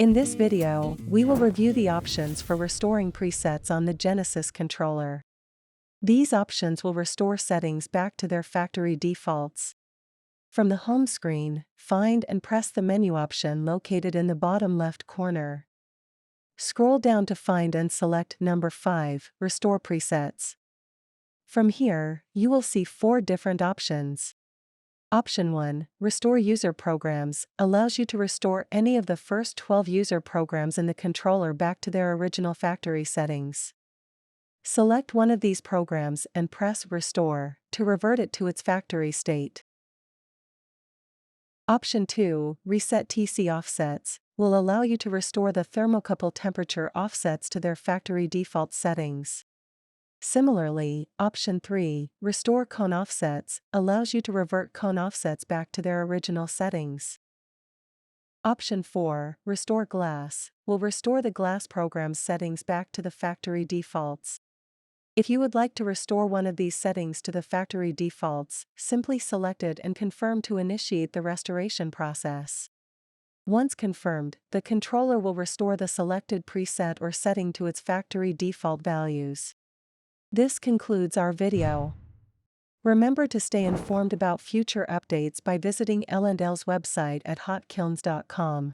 In this video, we will review the options for restoring presets on the Genesis controller. These options will restore settings back to their factory defaults. From the home screen, find and press the menu option located in the bottom left corner. Scroll down to find and select number 5, Restore Presets. From here, you will see 4 different options. Option 1, Restore User Programs, allows you to restore any of the first 12 user programs in the controller back to their original factory settings. Select one of these programs and press Restore to revert it to its factory state. Option 2, Reset TC Offsets, will allow you to restore the thermocouple temperature offsets to their factory default settings. Similarly, Option 3, Restore Cone Offsets, allows you to revert cone offsets back to their original settings. Option 4, Restore Glass, will restore the glass program's settings back to the factory defaults. If you would like to restore one of these settings to the factory defaults, simply select it and confirm to initiate the restoration process. Once confirmed, the controller will restore the selected preset or setting to its factory default values. This concludes our video. Remember to stay informed about future updates by visiting L&L's website at hotkilns.com.